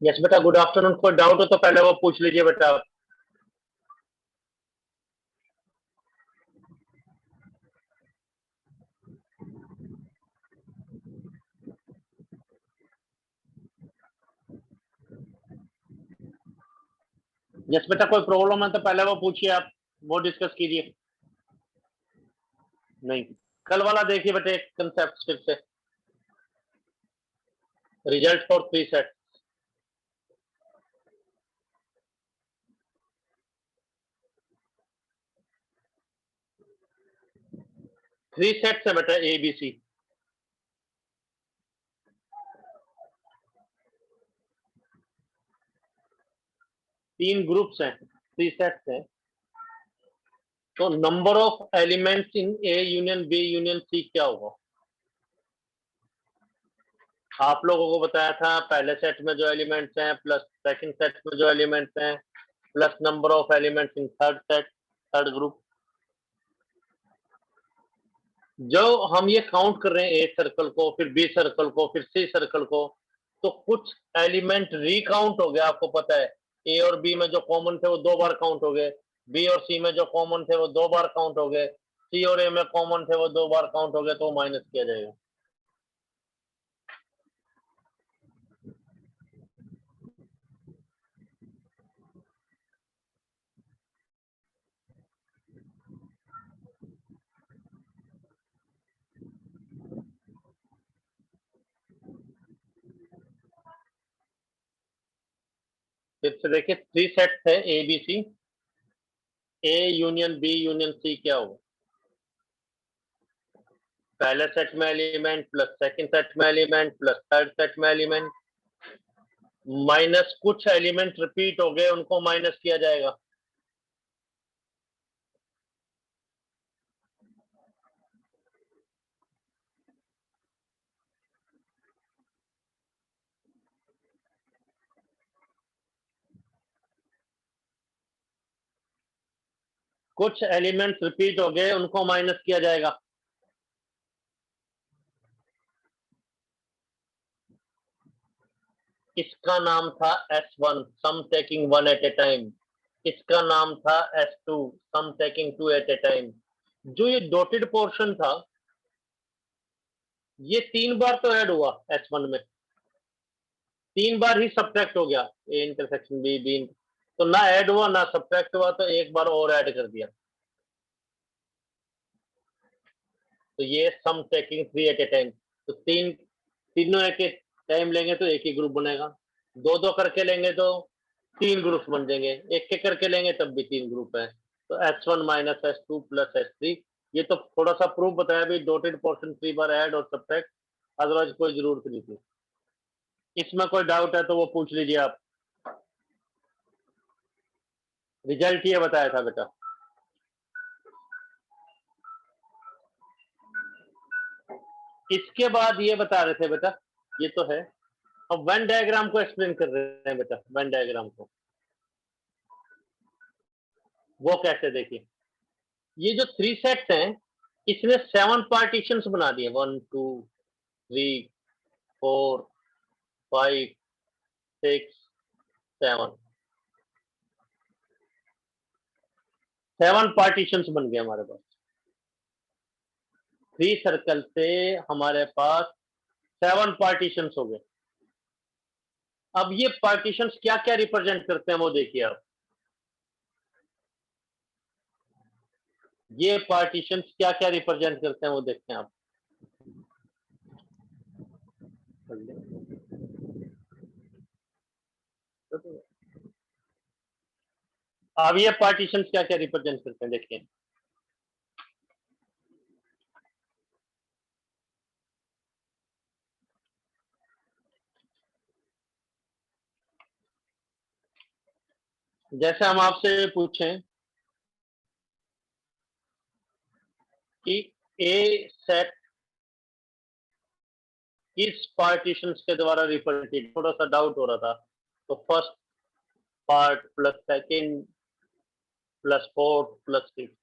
Yes बेटा, good afternoon. कोई doubt हो तो पहले वो पूछ लीजिए बेटा आप। यस बेटा, कोई प्रॉब्लम है तो पहले वो पूछिए आप, वो डिस्कस कीजिए। नहीं, कल वाला देखिए बेटे कंसेप्ट फिर से। Result for 3 set. 3 सेट्स है बेटा, ए बी सी। 3 ग्रुप्स हैं, 3 सेट्स हैं। तो number of elements in A union B union C क्या होगा? आप लोगों को बताया था पहले सेट में जो एलिमेंट्स हैं प्लस सेकंड सेट में जो एलिमेंट्स हैं plus number of elements in third set, third group. जो हम ये काउंट कर रहे हैं ए सर्कल को, फिर बी सर्कल को, फिर सी सर्कल को, तो कुछ एलिमेंट रिकाउंट हो गया। आपको पता है ए और बी में जो कॉमन थे वो 2 बार काउंट हो गए, बी और सी में जो कॉमन थे वो 2 बार काउंट हो गए, सी और ए में कॉमन थे वो 2 बार काउंट हो गए, तो माइनस किया जाएगा। फिर से देखिए, 3 सेट थे A B C. A union B union C क्या होगा? पहले सेट में एलिमेंट प्लस सेकंड सेट में एलिमेंट प्लस थर्ड सेट में एलिमेंट माइनस कुछ एलिमेंट रिपीट हो गए, उनको माइनस किया जाएगा। कुछ एलिमेंट रिपीट हो गए, उनको माइनस किया जाएगा। इसका नाम था S1 sum taking one at a time. इसका नाम था S2 sum taking two at a time. जो ये डॉटेड पोर्शन था ये 3 बार तो ऐड हुआ S1 में, 3 बार ही सब्ट्रैक्ट हो गया। ए इंटरसेक्शन बी, बी तो ना ऐड हुआ ना सब्ट्रैक्ट हुआ, तो एक बार और ऐड कर दिया। तो ये सम टेकिंग 3 एट ए टाइम। तो तीनों एक एक टाइम लेंगे तो एक ही ग्रुप बनेगा, 2-2 करके लेंगे तो 3 ग्रुप बन जाएंगे, एक एक करके लेंगे तब भी 3 ग्रुप है। तो S1 minus S2 plus S3। ये तो थोड़ा सा प्रूफ बताया भी, डॉटेड पोर्शन 3 बार ऐड और सब्ट्रैक्ट, अदरवाइज कोई जरूरत नहीं थी। इसमें कोई डाउट है तो वो पूछ लीजिए आप। रिजल्ट ये बताया था बेटा। इसके बाद ये बता रहे थे बेटा, ये तो है। अब वेन डायग्राम को एक्सप्लेन कर रहे हैं बेटा। वेन डायग्राम को वो कैसे देखिए, ये जो 3 सेट्स हैं इसने 7 पार्टीशंस बना दिए, 1 2 3 4 5 6 7 7 पार्टीशंस बन गए हमारे पास। 3 सर्कल से हमारे पास 7 पार्टीशंस हो गए। अब ये पार्टीशंस क्या क्या रिप्रेजेंट करते हैं वो देखिए आप। ये पार्टीशंस क्या क्या रिप्रेजेंट करते हैं वो देखते हैं आप। अब ये पार्टीशंस क्या क्या रिप्रेजेंट करते हैं देखिए। जैसे हम आपसे पूछें कि ए सेट किस पार्टीशन के द्वारा रिप्रेजेंटेड, थोड़ा सा डाउट हो रहा था। तो first part plus second plus fourth plus six,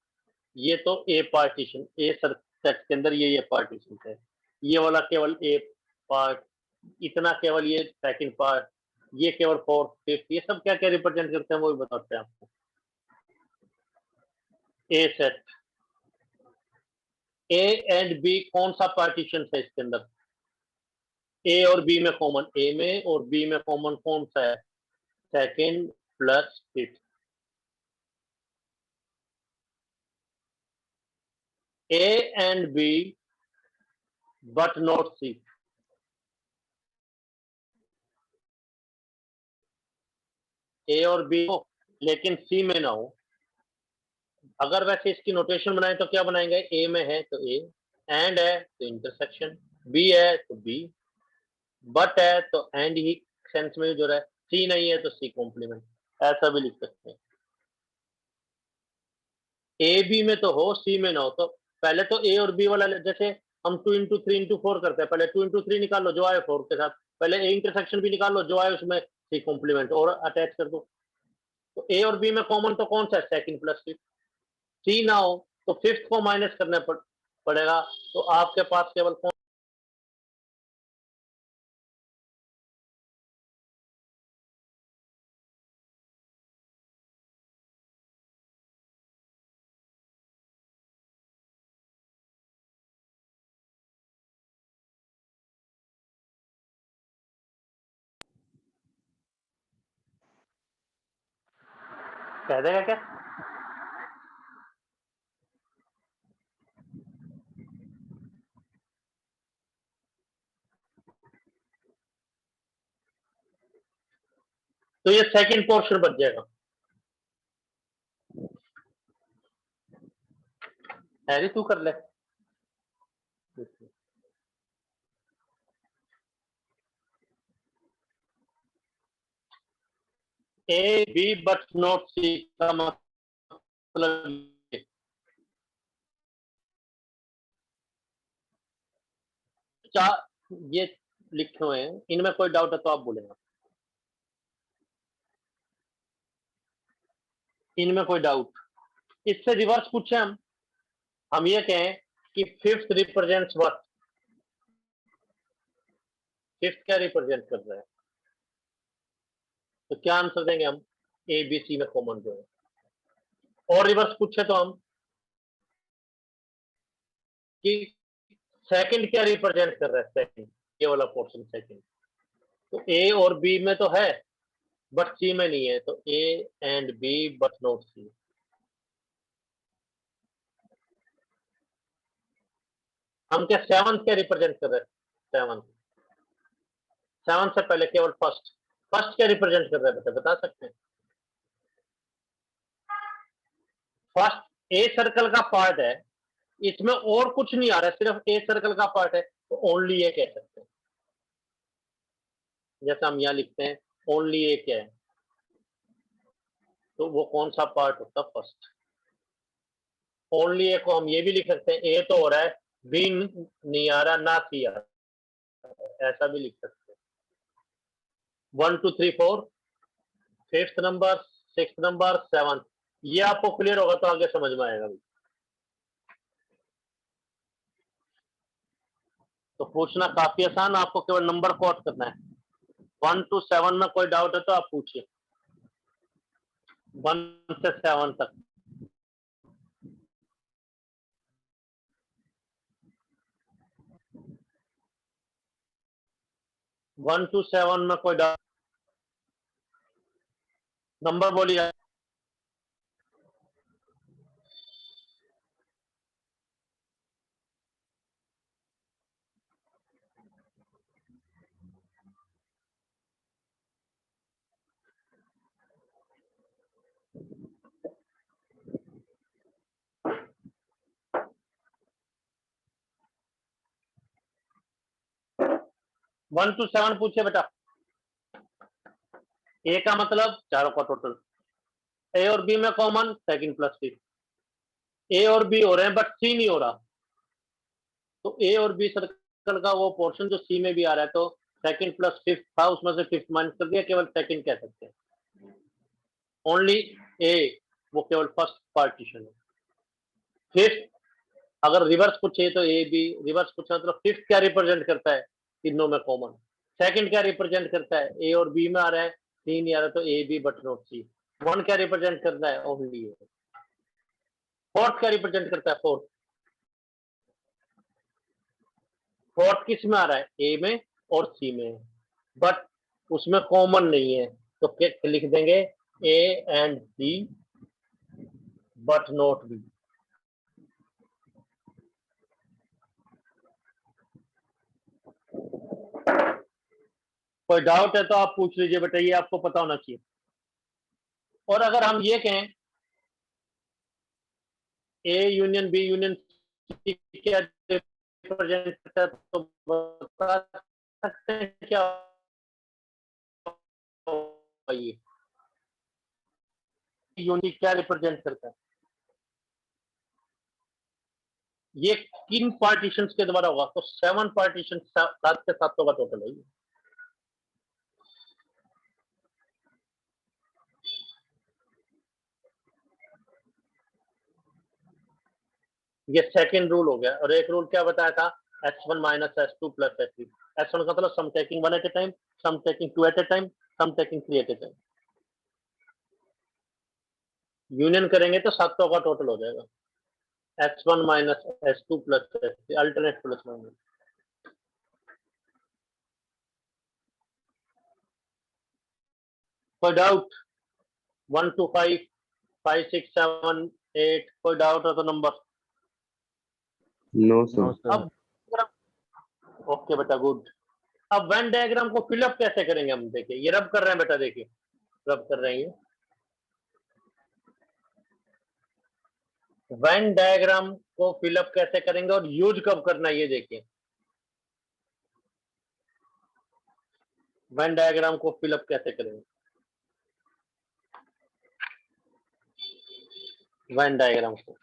ये तो ए पार्टीशन, ए सेट के अंदर ये पार्टीशन है। ये वाला केवल ए पार्ट, इतना केवल ये सेकंड पार्ट, ये केवल फोर्थ फिफ्थ, ये सब क्या क्या रिप्रेजेंट करते हैं वो भी बताते हैं आपको। ए सेट, ए एंड बी कौन सा पार्टीशन है इसके अंदर? ए और बी में कॉमन, ए में और बी में कॉमन कौन सा है? Second plus fifth. A and B but not C. A और बी हो लेकिन सी में ना हो। अगर वैसे इसकी नोटेशन बनाए तो क्या बनाएंगे? ए में है तो ए, एंड है तो इंटरसेक्शन, बी है तो बी, बट है तो एंड ही सेंस में जो है, सी नहीं है तो सी कॉम्प्लीमेंट, ऐसा भी लिख सकते हैं। ए बी में तो हो, सी में ना हो, तो पहले तो ए और बी वाला जैसे हम 2 इंटू 3 इंटू 4 करते हैं, पहले 2 इंटू 3 निकाल लो जो आए 4 के साथ, पहले ए इंटरसेक्शन भी निकाल लो जो आए उसमें सी कॉम्प्लीमेंट और अटैच कर दो। तो ए और बी में कॉमन तो कौन सा है? Second plus fifth. सी ना हो तो फिफ्थ को माइनस करना पड़ेगा, तो आपके पास केवल कौन? कह देगा क्या? तो ये सेकंड पोर्शन बच जाएगा। हैरी तू कर ले। ए बी बट नॉट सी का मतलब चार ये लिखे हुए हैं, इनमें कोई डाउट है तो आप बोलेंगे। इनमें कोई डाउट? इससे रिवर्स पूछे हम ये कहें कि फिफ्थ रिप्रेजेंट्स व्हाट? फिफ्थ क्या रिप्रेजेंट कर रहा है? तो क्या आंसर देंगे हम? ए बी सी में कॉमन जो है। और रिवर्स पूछे तो हम कि सेकंड क्या रिप्रेजेंट कर रहा है? सेकंड, ये वाला पोर्शन सेकंड। तो ए और बी में तो है बट सी में नहीं है, तो A and B but not C. हम क्या सेवंथ क्या रिप्रेजेंट कर रहे हैं? सेवंथ, सेवंथ से पहले केवल फर्स्ट, फर्स्ट क्या रिप्रेजेंट कर रहे हैं बता सकते हैं? फर्स्ट ए सर्कल का पार्ट है, इसमें और कुछ नहीं आ रहा है, सिर्फ ए सर्कल का पार्ट है, तो ओनली ए कह सकते हैं। जैसे हम यहाँ लिखते हैं ओनली ए क्या है, तो वो कौन सा पार्ट होता है? फर्स्ट। ओनली ए को हम ये भी लिख सकते हैं, ए तो हो रहा है, बी नहीं आ रहा, ना सी आ रहा, ऐसा भी लिख सकते हैं। 1 2 3 4, fifth number, six number, seventh, ये आपको क्लियर होगा तो आगे समझ में आएगा। तो पूछना काफी आसान, आपको केवल नंबर कोट करना है। 1 to 7 में कोई डाउट है तो आप पूछिए, 1 से 7 तक। 1 to 7 में कोई डाउट? नंबर बोलिए। 1 to 7 पूछिए बेटा। ए का मतलब चारों का टोटल, ए और बी में कॉमन सेकंड प्लस फिफ्थ, ए और बी हो रहे हैं बट सी नहीं हो रहा, तो ए और बी सर्कल का वो पोर्शन जो सी में भी आ रहा है, तो सेकंड प्लस फिफ्थ था, उसमें से फिफ्थ माइनस कर दिया, केवल सेकंड कह सकते हैं। ओनली ए, वो केवल फर्स्ट पार्टीशन है। फिफ्थ अगर रिवर्स पूछे तो ए बी, रिवर्स पूछा तो फिफ्थ क्या रिप्रेजेंट करता है? तीनों में कॉमन, सेकंड क्या रिप्रेजेंट करता है? ए और बी में आ रहा है, 3 नहीं आ रहा तो ए बी बट नॉट सी। 1 क्या रिप्रेजेंट करता है? ओनली ए। फोर्थ क्या रिप्रेजेंट करता है? फोर्थ, फोर्थ किस में आ रहा है? ए में और सी में, बट उसमें कॉमन नहीं है, तो क्या लिख देंगे? A and C but not B. कोई डाउट है तो आप पूछ लीजिए बेटा, ये आपको पता होना चाहिए। और अगर हम ये कहें A union B union C क्या रिप्रेजेंट करता है, तो बता सकते हैं क्या ये यूनिट क्या रिप्रेजेंट करता है? ये किन पार्टीशंस के द्वारा होगा? तो 7 पार्टीशन, 7 के 7 का टोटल है ये सेकंड रूल हो गया। और एक रूल क्या बताया था? S1 minus S2 plus S3। S1 का मतलब sum taking 1 at a time, sum taking 2 at a time, sum taking 3 at a time. Union करेंगे तो सातों का टोटल हो जाएगा। S1 minus S2 plus S3, alternate plus minus. कोई doubt? 1 to 5, 5, 6, 7, 8, कोई डाउट है तो नंबर? No sir. अब ओके बेटा, गुड। अब वेन डायग्राम को फिलअप कैसे करेंगे हम? देखिए ये रब कर रहे हैं बेटा, देखिए रब कर रहे हैं। वेन डायग्राम को फिलअप कैसे करेंगे और यूज कब करना है ये देखिए। वेन डायग्राम को फिलअप कैसे करेंगे? वेन डायग्राम को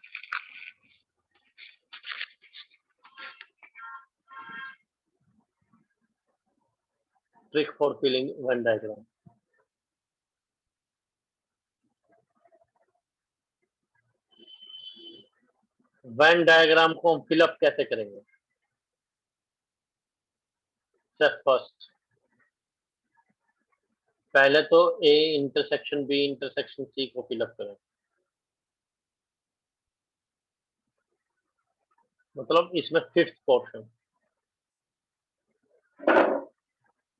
trick for filling Venn diagram. Venn diagram को हम फिलअप कैसे करेंगे? स्टेप फर्स्ट, पहले तो A intersection B intersection C को फिलअप करें। मतलब इसमें फिफ्थ पोर्शन,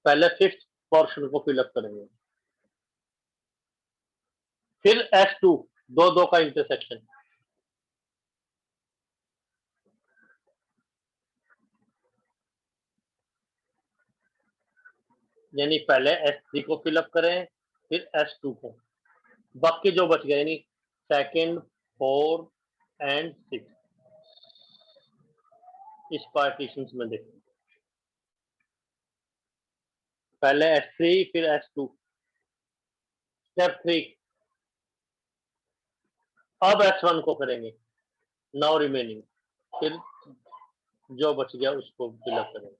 पहले फिफ्थ पोर्शन को फिलअप करेंगे। फिर S2, दो दो का इंटरसेक्शन, यानी पहले S3 को फिलअप करें फिर S2 को, बाकी जो बच गए यानी सेकंड, 4 एंड 6 इस पार्टीशन में देखें। पहले S3 फिर S2। स्टेप 3, अब S1 को करेंगे, नाउ रिमेनिंग, फिर जो बच गया उसको फिलअप करेंगे।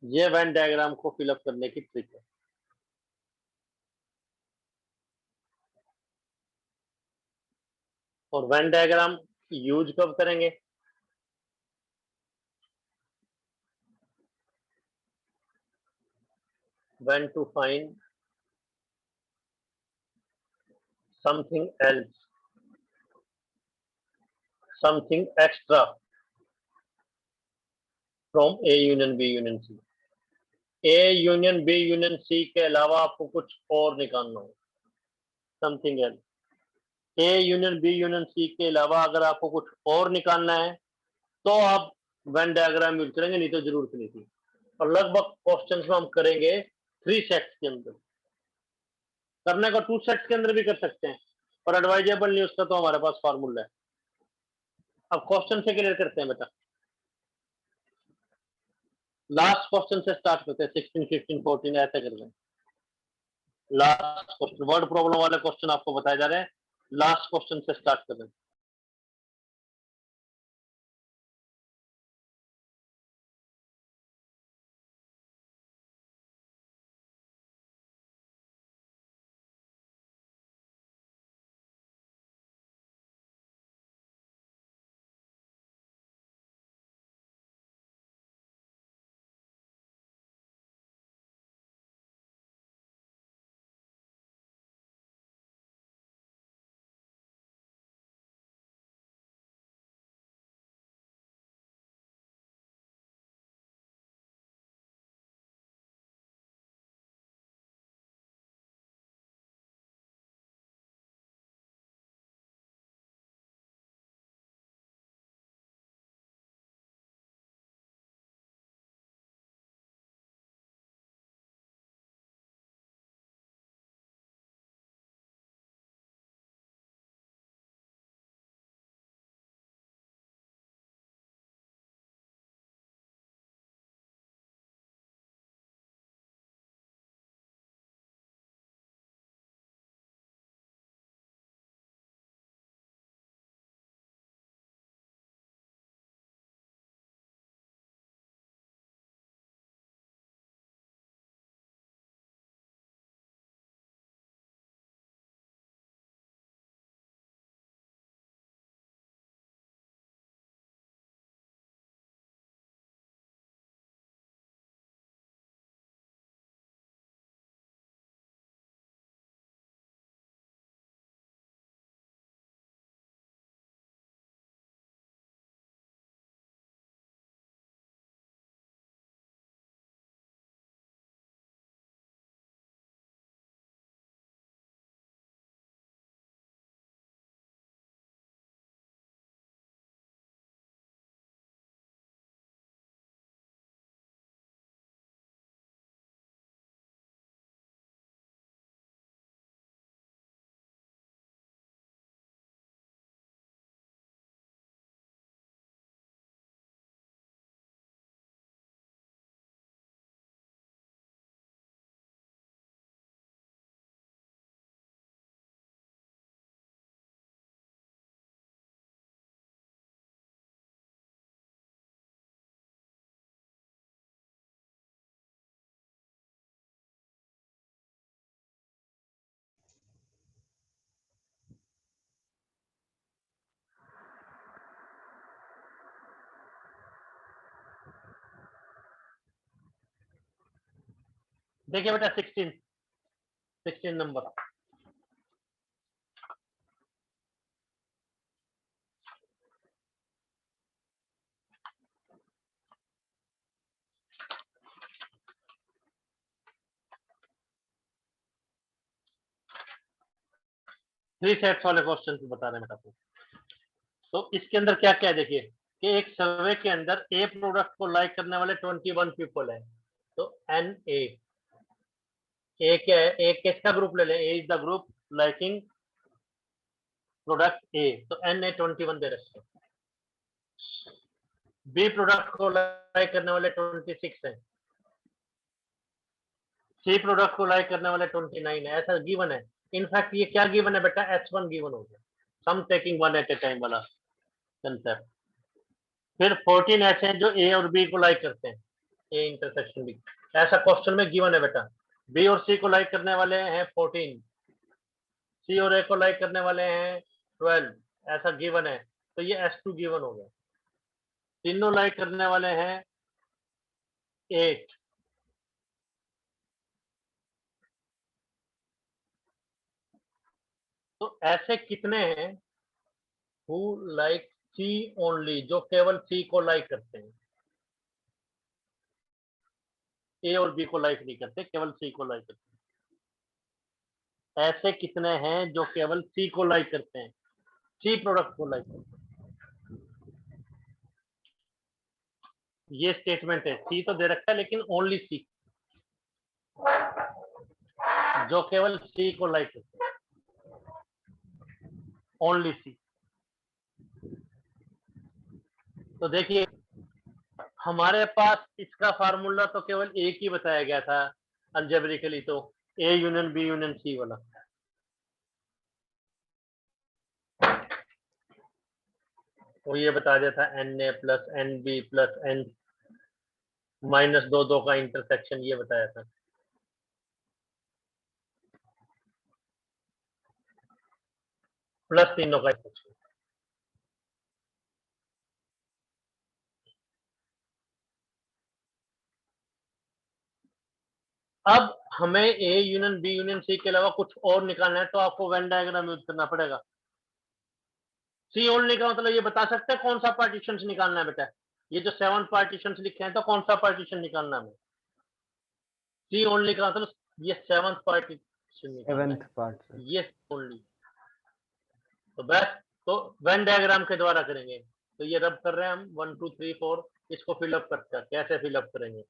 ये वेन डायग्राम को फिलअप करने की ट्रिक है। और वेन डायग्राम यूज कब करेंगे? when to find something else, something extra from A union B union C। A union B union C के अलावा आपको कुछ और निकालना हो, something else. A union B union C के अलावा अगर आपको कुछ और निकालना है तो आप वेन डायग्राम यूज करेंगे, नहीं तो जरूरत नहीं थी। और लगभग क्वेश्चंस में हम करेंगे 3 सेट्स के अंदर, करने को 2 सेट्स के अंदर भी कर सकते हैं, पर एडवाइजेबल नहीं, उसका तो हमारे पास फार्मूला है। अब क्वेश्चन से क्लियर करते हैं बेटा। लास्ट क्वेश्चन से स्टार्ट करते हैं, 16, 15, 14 ऐसे कर रहे हैं। लास्ट क्वेश्चन, वर्ड प्रॉब्लम वाले क्वेश्चन आपको बताए जा रहे हैं, लास्ट क्वेश्चन से स्टार्ट कर रहे हैं। देखिए बेटा 16 नंबर। थ्री सेट्स वाले क्वेश्चन बता रहे हैं बेटा आपको। तो इसके अंदर क्या क्या है देखिए कि एक सर्वे के अंदर ए प्रोडक्ट को लाइक करने वाले 21 पीपल है। तो एन ए क्या है, ए किसका ग्रुप ले लें, A is the group liking product A, तो एन ए 21 दे रखे हैं। बी प्रोडक्ट को लाइक करने वाले 26 है। सी प्रोडक्ट को लाइक करने वाले 29 है। ऐसा गिवन है। इनफैक्ट ये क्या गिवन है बेटा, H1 गिवन हो गया, sum taking one at a time वाला कंसेप्ट। फिर 14 ऐसे हैं जो ए और बी को लाइक करते हैं, ए इंटरसेक्शन बी, ऐसा क्वेश्चन में गिवन है बेटा। बी और सी को लाइक करने वाले हैं 14, सी और ए को लाइक करने वाले हैं 12, ऐसा गिवन है। तो ये S2 गिवन हो गया। तीनों लाइक करने वाले हैं 8, तो ऐसे कितने हैं हु लाइक सी ओनली, जो केवल सी को लाइक करते हैं, ए और बी को लाइक नहीं करते, केवल सी को लाइक करते हैं। ऐसे कितने हैं जो केवल सी को लाइक करते हैं, सी प्रोडक्ट को लाइक करते हैं। ये स्टेटमेंट है, सी तो दे रखा है लेकिन ओनली सी, जो केवल सी को लाइक करते हैं, ओनली सी। तो देखिए हमारे पास इसका फार्मूला तो केवल एक ही बताया गया था अलजेब्रिकली, तो A union B union C वाला। तो ये बता दिया था n A plus n B plus n minus दो का इंटरसेक्शन, ये बताया था। प्लस तीनों का इंटरसेक्शन। अब हमें A union B union C के अलावा कुछ और निकालना है, तो आपको वेन डायग्राम यूज करना पड़ेगा। सी ओनली का मतलब ये बता सकते हैं कौन सा पार्टीशन निकालना है बेटा। ये जो 7 पार्टीशन लिखे हैं तो कौन सा पार्टीशन निकालना है हमें। सी ओनली का मतलब ये 7th पार्टीशन निकालना है, ये ओनली। तो बस तो वेन डायग्राम के द्वारा करेंगे। तो ये रब कर रहे हैं हम 1 2 3 4, इसको फिलअप करते हैं। कैसे फिलअप करेंगे,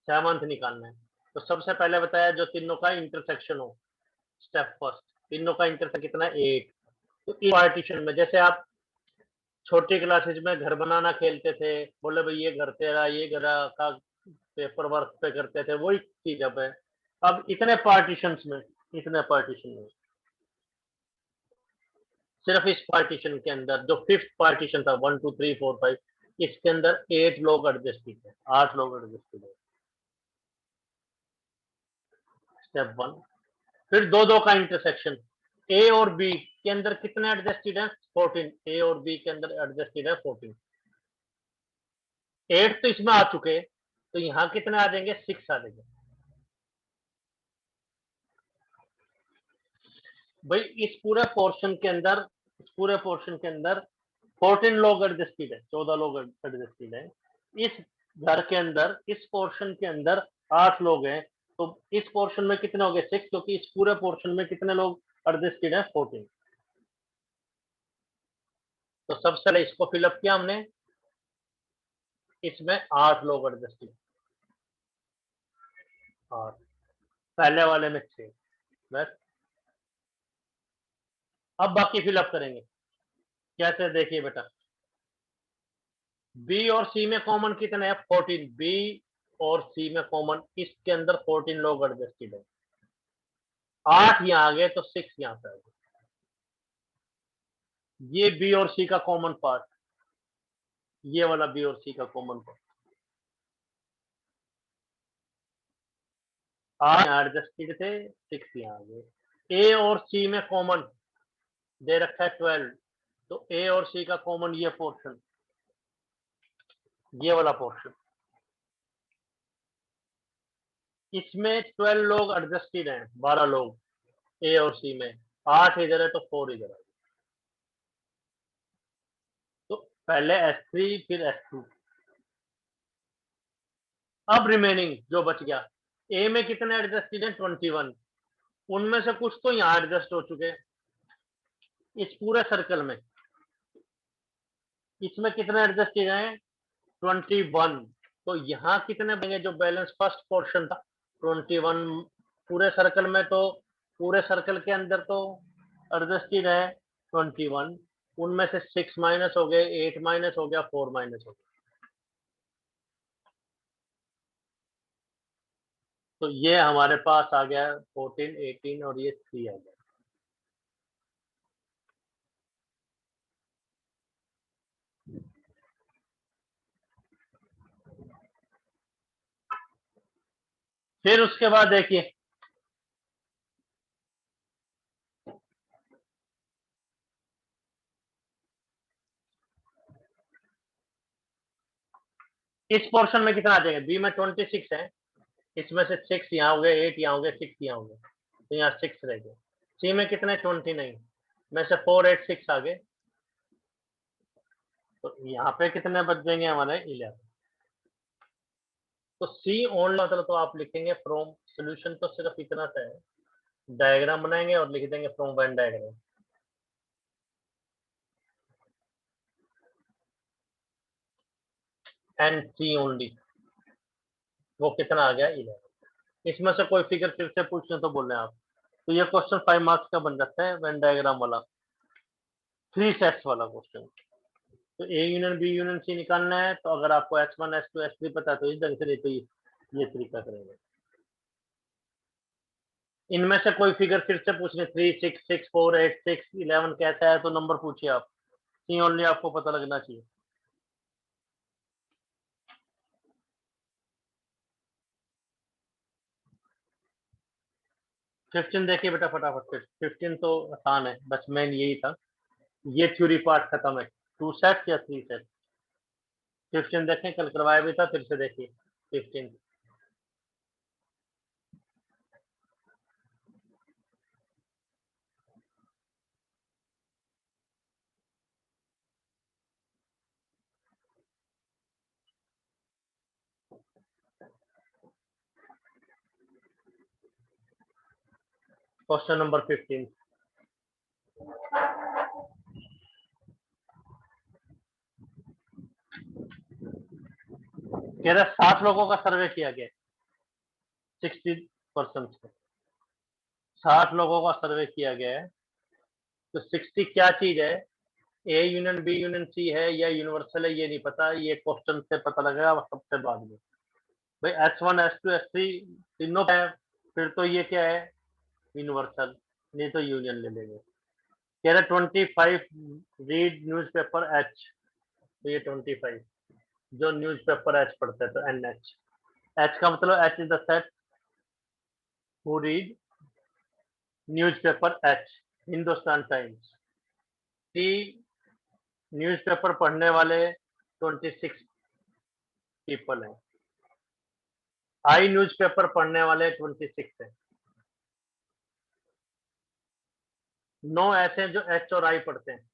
7th निकालना है। तो सबसे पहले बताया जो तीनों का इंटरसेक्शन हो, स्टेप फर्स्ट, तीनों का इंटरसेक्शन कितना है 8। तो इस पार्टीशन में जैसे आप छोटी क्लासेज में घर बनाना खेलते थे, बोले भाई ये घर तेरा, ये घर का पेपर वर्क पे करते थे, वही चीज अब है। अब इतने पार्टीशन में सिर्फ इस पार्टीशन के अंदर जो 5th पार्टीशन था 1 2 3 4 5, इसके अंदर 8 लोग एडजस्टेड है, 8 लोग एडजस्टेड है। स्टेप 1। फिर दो का इंटरसेक्शन, ए और बी के अंदर कितने एडजस्टेड है 14, ए और बी के अंदर एडजस्टेड है 14। 8 तो इसमें आ चुके, तो यहां कितने आ जाएंगे 6 आ जाएंगे। भाई इस पूरे पोर्शन के अंदर 14 लोग एडजस्टेड है, 14 लोग एडजस्टेड है। इस घर के अंदर, इस पोर्शन के अंदर 8 लोग हैं, तो इस पोर्शन में कितने हो गए 6, क्योंकि इस पूरे पोर्शन में कितने लोग एडजस्टेड है 14। तो सबसे पहले इसको फिलअप किया हमने, इसमें 8 लोग एडजस्टेड, 8, पहले वाले में 6, बस। अब बाकी फिलअप करेंगे कैसे, देखिए बेटा बी और सी में कॉमन कितने हैं 14, बी और सी में कॉमन, इसके अंदर 14 लोग एडजस्टेड है, 8 यहाँ आ गए तो 6 यहाँ पे आ गए। ये बी और सी का कॉमन पार्ट, ये वाला बी और सी का कॉमन पार्ट, 8 एडजस्टेड थे, 6 यहाँ आ गए। ए और सी में कॉमन दे रखा है 12, तो ए और सी का कॉमन ये पोर्शन, ये वाला पोर्शन, इसमें 12 लोग एडजस्टेड हैं, 12 लोग ए और सी में, 8 इधर है तो 4 इधर है। तो पहले S3 फिर S2। अब रिमेनिंग जो बच गया, ए में कितने एडजस्टेड हैं? 21। उनमें से कुछ तो यहाँ एडजस्ट हो चुके हैं इस पूरे सर्कल में। इसमें कितने एडजस्टेड हैं? 21। तो यहाँ कितने बनेंगे जो बैलेंस फर्स्ट पोर्शन था? 21 पूरे सर्कल में, तो पूरे सर्कल के अंदर तो एडजस्टेड है 21। उनमें से 6 माइनस हो गए, 8 माइनस हो गया, 4 माइनस हो गया। तो ये हमारे पास आ गया 14, 18 और ये 3 आ गया। फिर उसके बाद देखिए, इस पोर्शन में कितना आ जाएगा? बी में 26 है, इसमें से 6 यहाँ हो गए, 8 यहाँ हो गए, 6 यहाँ हो गए, तो यहाँ 6 रह गए। सी में कितने? 29 में से 4, 8, 6 आ गए, तो यहाँ पे कितने बच जाएंगे हमारे? 11। तो सी ओनली मतलब तो आप लिखेंगे फ्रॉम, सोल्यूशन तो सिर्फ इतना सा है, डायग्राम बनाएंगे और लिख देंगे from Venn diagram. And C only, वो कितना आ गया? 11। इसमें से कोई फिगर फिर से पूछने तो बोल रहे हैं आप, तो ये क्वेश्चन 5 मार्क्स का बन जाता है, वेन डायग्राम वाला, 3 सेट्स वाला क्वेश्चन। तो A union B union C निकालना है, तो अगर आपको S1 S2 S3 पता है तो इस ढंग से, नहीं तो ये तरीका करेंगे। इनमें से कोई फिगर फिर से पूछने, 3, 6, 6, 4, 8, 6, 11 कैसा है, तो नंबर पूछिए आप, सी ओनली आपको पता लगना चाहिए। फिफ्टीन देखिए बेटा फटाफट, 15 तो आसान है, बस मेन यही था, ये थ्योरी पार्ट खत्म है। 2 सेट या 3 सेट? 15 देखें, कल करवाया भी था, फिर से देखिए 15। क्वेश्चन नंबर 15, कह रहा 60 लोगों का सर्वे किया गया, 60% से 60 लोगों का सर्वे किया गया है, तो 60 क्या चीज है? A union B union C है या यूनिवर्सल है, ये नहीं पता, ये क्वेश्चन से पता लगेगा सबसे बाद में। भाई S1 S2 S3 तीनों है, फिर तो ये क्या है? यूनिवर्सल, नहीं तो यूनियन ले लेंगे। कह रहे 25 रीड न्यूज़पेपर एच, तो ये 25 जो न्यूज़पेपर एच पढ़ते हैं, तो NH। एच का मतलब H is the set who read newspaper H, Hindustan Times. C newspaper पढ़ने वाले 26 पीपल हैं। आई न्यूज़पेपर पढ़ने वाले 26 हैं। 9 ऐसे हैं जो एच और आई पढ़ते हैं।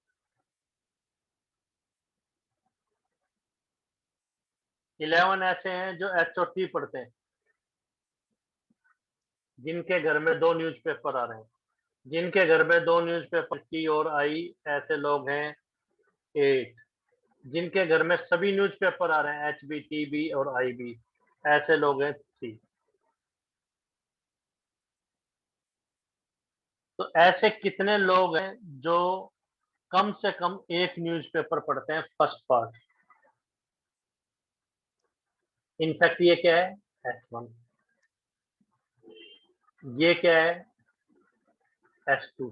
11 ऐसे हैं जो एच और टी पढ़ते हैं, जिनके घर में 2 न्यूज़पेपर आ रहे हैं। जिनके घर में 2 न्यूज़पेपर, टी और आई, ऐसे लोग हैं 8। जिनके घर में सभी न्यूज़पेपर आ रहे हैं, एच बी, टी बी और आई बी, ऐसे लोग हैं 3। तो ऐसे कितने लोग हैं जो कम से कम एक न्यूज़पेपर पढ़ते हैं? First part. इनफैक्ट ये क्या है? S1। ये क्या है? S2।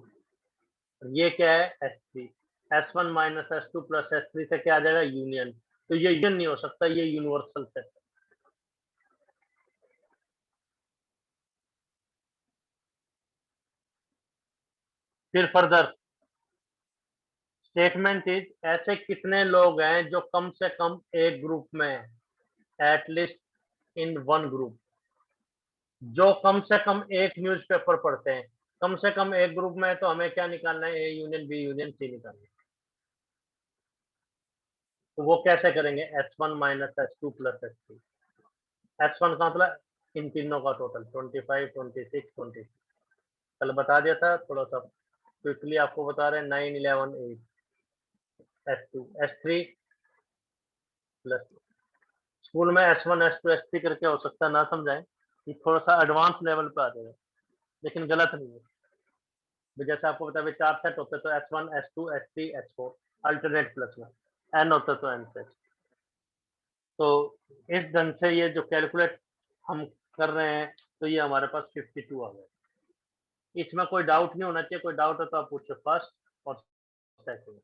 ये क्या है? S3। S1 minus S2 plus S3 से क्या आ जाएगा? यूनियन। तो ये यूनियन नहीं हो सकता, ये यूनिवर्सल सेट। फिर फर्दर स्टेटमेंट इज, ऐसे कितने लोग हैं जो कम से कम एक ग्रुप में है? At least in one group. जो कम से कम एक न्यूज़पेपर पढ़ते हैं, कम से कम एक ग्रुप में है, तो हमें क्या निकालना है, A union B union C निकालना है। तो वो कैसे करेंगे, S1 minus S2 plus S3। S1 का मतलब इन तीनों का टोटल 25, 26, 26। कल बता दिया था, थोड़ा सा क्विकली आपको बता रहे हैं, 9, 11, 8 S2 S3 प्लस। स्कूल में S1 S2 S3 करके हो सकता है ना समझाएं, ये थोड़ा सा एडवांस लेवल पे आ जाएगा, लेकिन गलत नहीं है। जैसे आपको पता है 4 सेट होते तो S1 S2 S3 S4 alternate plus में, n होता तो n सेट। तो इस ढंग से ये जो कैलकुलेट हम कर रहे हैं, तो ये हमारे पास 52 आ गया। इसमें कोई डाउट नहीं होना चाहिए, कोई डाउट है तो आप पूछो फर्स्ट और सेकंड।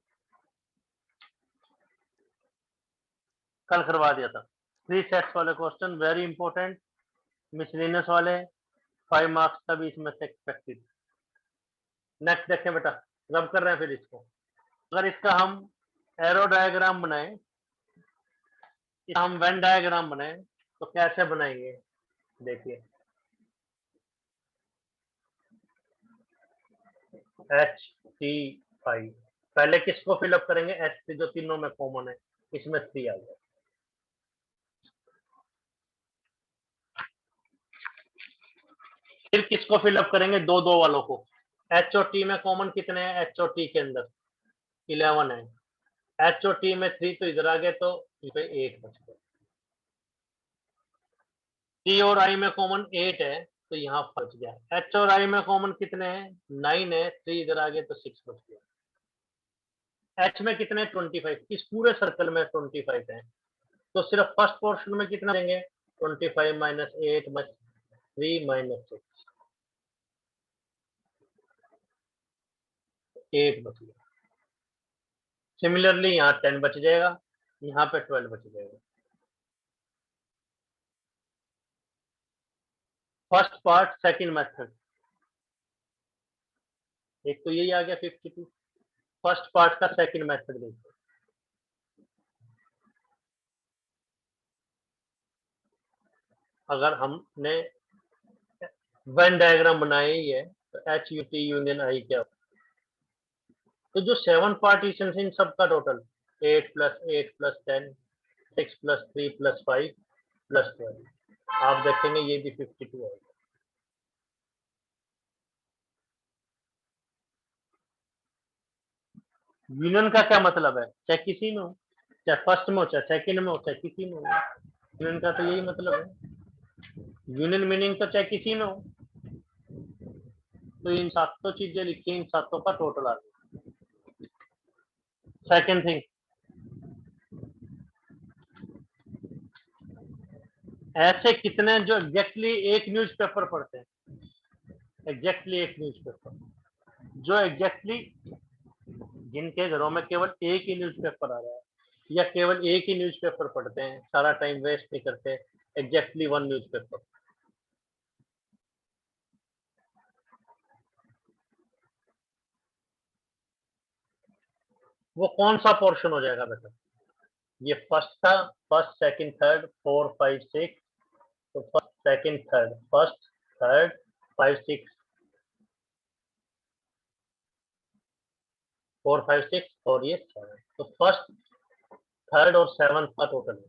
कल करवा दिया था 3 सेट्स वाले क्वेश्चन, वेरी इंपॉर्टेंट, मिसलेनियस वाले 5 मार्क्स का भी इसमें से एक्सपेक्टेड। नेक्स्ट देखें बेटा, रब कर रहे हैं फिर इसको। अगर इसका हम एरो डायग्राम बनाएं, हम वेन डायग्राम बनाएं, तो कैसे बनाएंगे देखिए। एच टी आई, पहले किसको फिलअप करेंगे, एच टी, जो तीनों में कॉमन है, इसमें 3 आ गया। फिर किसको फिलअप करेंगे, दो दो वालों को। एच और टी में कॉमन कितने हैं, एच और टी के अंदर 11 है, एच और टी में 3, तो इधर आ गए तो 8 बच गया। टी और आई में कॉमन 8 है, तो यहाँ बच गया। एच और आई में कॉमन कितने हैं, 9 है, 3 इधर आ गए तो 6 बच गया। एच में कितने, 25, इस पूरे सर्कल में 25 है, तो सिर्फ फर्स्ट पोर्शन में कितना देंगे, 25 माइनस 8 बच 3 माइनस 6, 8 बच गया। सिमिलरली यहाँ 10 बच जाएगा, यहाँ पे 12 बच जाएगा। फर्स्ट पार्ट सेकंड मेथड, एक तो यही आ गया 52। फर्स्ट पार्ट का सेकंड मेथड देखो, अगर हमने वेन डायग्राम बनाई ही है, तो एच यू टी यूनियन आई क्या, तो जो 7 पार्टीशन इन सबका total 8 plus 8 plus 10, 6 plus 3 plus 5 plus 12, आप देखेंगे ये भी 52 आएगा। यूनियन का क्या मतलब है, चाहे किसी में हो, चाहे फर्स्ट में हो, चाहे सेकंड में हो, चाहे किसी में हो, यूनियन का तो यही मतलब है। यूनियन मीनिंग तो चाहे किसी में हो, तो इन सातों चीजें लिखी, इन सातों का टोटल आ गया। सेकंड थिंग, ऐसे कितने जो एग्जैक्टली एक न्यूज़पेपर पढ़ते हैं, एग्जैक्टली एक न्यूज़पेपर, जो एग्जैक्टली जिनके घरों में केवल एक ही न्यूज़पेपर आ रहा है, या केवल एक ही न्यूज़पेपर पढ़ते हैं, सारा टाइम वेस्ट नहीं करते, एग्जैक्टली 1 न्यूज़पेपर, वो कौन सा पोर्शन हो जाएगा बेटा, ये फर्स्ट था, फर्स्ट सेकंड थर्ड 4 5 6, तो first second third, first third 5 6 4 5 6 और ये 7, तो फर्स्ट थर्ड और 7 का टोटल है।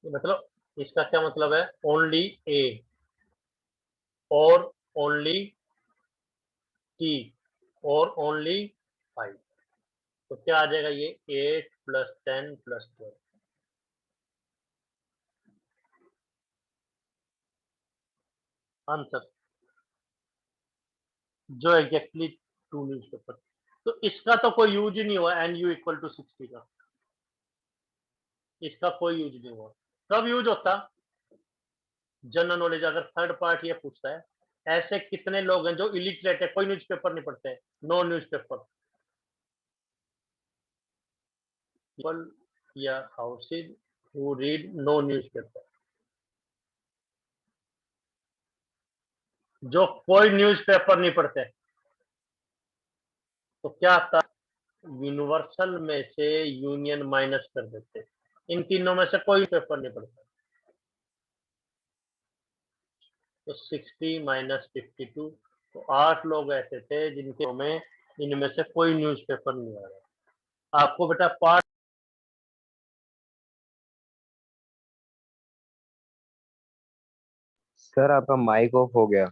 मतलब इसका क्या मतलब है, ओनली ए और ओनली टी और ओनली 5, तो क्या आ जाएगा ये 8 प्लस 10 प्लस 12 आंसर, जो एग्जैक्टली 2 न्यूज़पेपर। तो इसका तो कोई यूज ही नहीं हुआ, एन यू इक्वल टू 60 का, इसका कोई यूज नहीं हुआ। कब यूज होता, जनरल नॉलेज, अगर थर्ड पार्ट ये पूछता है, ऐसे कितने लोग हैं जो इलिटरेट है, कोई न्यूज़पेपर नहीं पढ़ते हैं, नो न्यूज़पेपर, पीपल या houses who read no newspaper, जो कोई न्यूज़पेपर नहीं पढ़ते, तो क्या आता, यूनिवर्सल में से यूनियन माइनस कर देते, इन तीनों में से कोई पेपर नहीं पढ़ता। तो 60 माइनस 52, तो 8 लोग ऐसे थे जिनके में इनमें से कोई न्यूज़पेपर नहीं आ रहा। आपको बेटा पार्ट सर आपका माइक ऑफ हो गया।